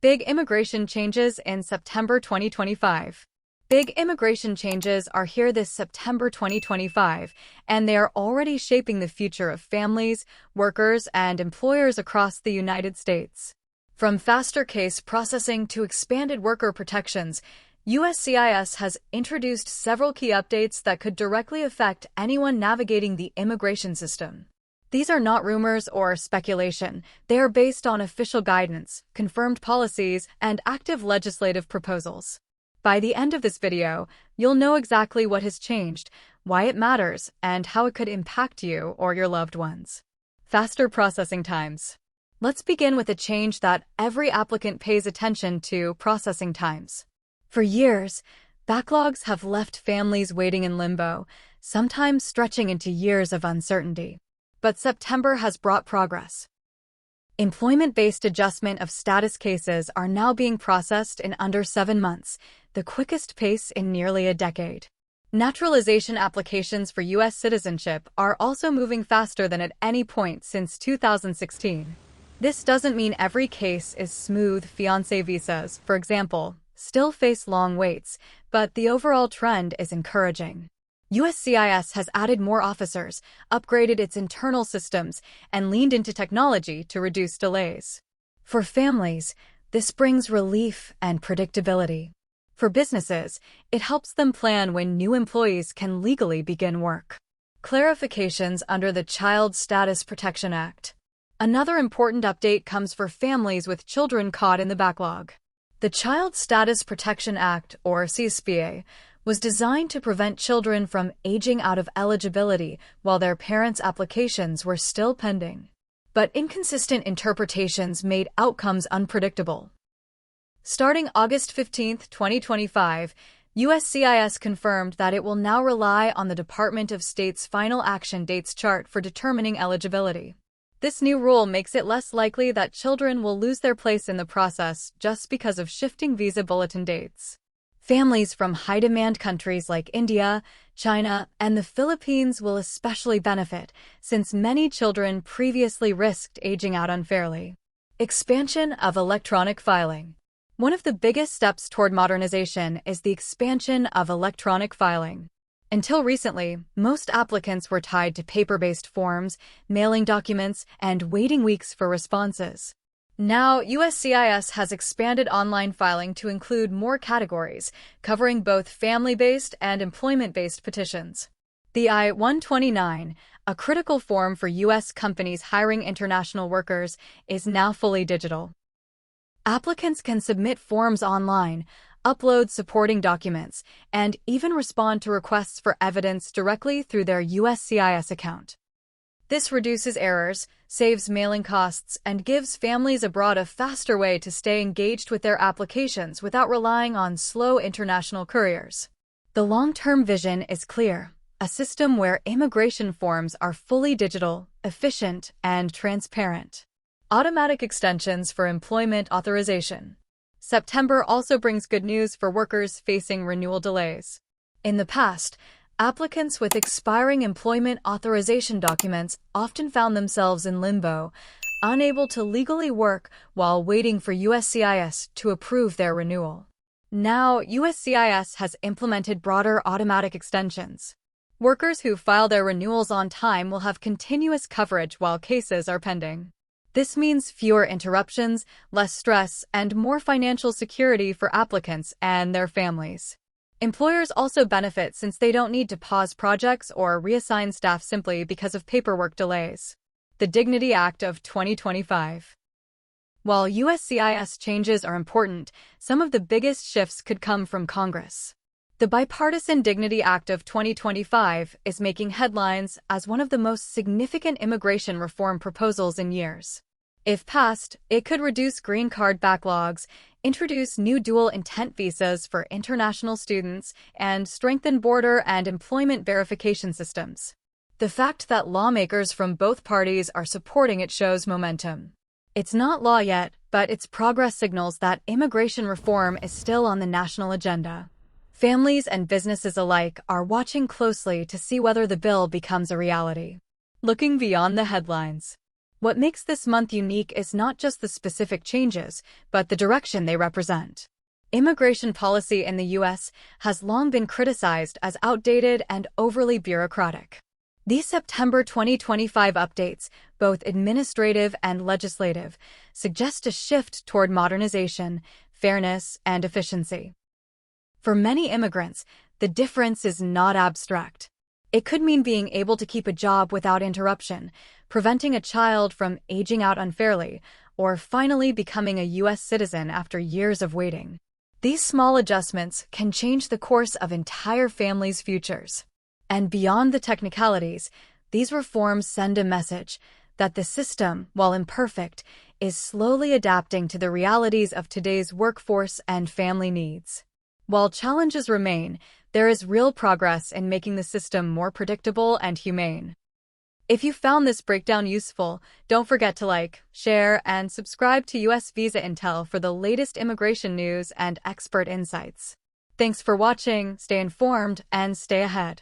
Big immigration changes in September 2025. Big immigration changes are here this September 2025, and they are already shaping the future of families, workers, and employers across the United States. From faster case processing to expanded worker protections, USCIS has introduced several key updates that could directly affect anyone navigating the immigration system. These are not rumors or speculation. They are based on official guidance, confirmed policies, and active legislative proposals. By the end of this video, you'll know exactly what has changed, why it matters, and how it could impact you or your loved ones. Faster processing times. Let's begin with a change that every applicant pays attention to: processing times. For years, backlogs have left families waiting in limbo, sometimes stretching into years of uncertainty. But September has brought progress. Employment-based adjustment of status cases are now being processed in under 7 months, the quickest pace in nearly a decade. Naturalization applications for U.S. citizenship are also moving faster than at any point since 2016. This doesn't mean every case is smooth. Fiancé visas, for example, still face long waits, but the overall trend is encouraging. USCIS has added more officers, upgraded its internal systems, and leaned into technology to reduce delays. For families, this brings relief and predictability. For businesses, it helps them plan when new employees can legally begin work. Clarifications under the Child Status Protection Act. Another important update comes for families with children caught in the backlog. The Child Status Protection Act, or CSPA, was designed to prevent children from aging out of eligibility while their parents' applications were still pending. But inconsistent interpretations made outcomes unpredictable. Starting August 15, 2025, USCIS confirmed that it will now rely on the Department of State's final action dates chart for determining eligibility. This new rule makes it less likely that children will lose their place in the process just because of shifting visa bulletin dates. Families from high-demand countries like India, China, and the Philippines will especially benefit, since many children previously risked aging out unfairly. Expansion of electronic filing. One of the biggest steps toward modernization is the expansion of electronic filing. Until recently, most applicants were tied to paper-based forms, mailing documents, and waiting weeks for responses. Now, USCIS has expanded online filing to include more categories, covering both family-based and employment-based petitions. The I-129, a critical form for U.S. companies hiring international workers, is now fully digital. Applicants can submit forms online, upload supporting documents, and even respond to requests for evidence directly through their USCIS account. This reduces errors, saves mailing costs, and gives families abroad a faster way to stay engaged with their applications without relying on slow international couriers. The long-term vision is clear: a system where immigration forms are fully digital, efficient, and transparent. Automatic extensions for employment authorization. September also brings good news for workers facing renewal delays. In the past, applicants with expiring employment authorization documents often found themselves in limbo, unable to legally work while waiting for USCIS to approve their renewal. Now, USCIS has implemented broader automatic extensions. Workers who file their renewals on time will have continuous coverage while cases are pending. This means fewer interruptions, less stress, and more financial security for applicants and their families. Employers also benefit since they don't need to pause projects or reassign staff simply because of paperwork delays. The Dignity Act of 2025. While USCIS changes are important, some of the biggest shifts could come from Congress. The Bipartisan Dignity Act of 2025 is making headlines as one of the most significant immigration reform proposals in years. If passed, it could reduce green card backlogs, introduce new dual-intent visas for international students, and strengthen border and employment verification systems. The fact that lawmakers from both parties are supporting it shows momentum. It's not law yet, but its progress signals that immigration reform is still on the national agenda. Families and businesses alike are watching closely to see whether the bill becomes a reality. Looking beyond the headlines. What makes this month unique is not just the specific changes, but the direction they represent. Immigration policy in the U.S. has long been criticized as outdated and overly bureaucratic. These September 2025 updates, both administrative and legislative, suggest a shift toward modernization, fairness, and efficiency. For many immigrants, the difference is not abstract. It could mean being able to keep a job without interruption, preventing a child from aging out unfairly, or finally becoming a U.S. citizen after years of waiting. These small adjustments can change the course of entire families' futures. And beyond the technicalities, these reforms send a message that the system, while imperfect, is slowly adapting to the realities of today's workforce and family needs. While challenges remain, there is real progress in making the system more predictable and humane. If you found this breakdown useful, don't forget to like, share, and subscribe to US Visa Intel for the latest immigration news and expert insights. Thanks for watching, stay informed, and stay ahead.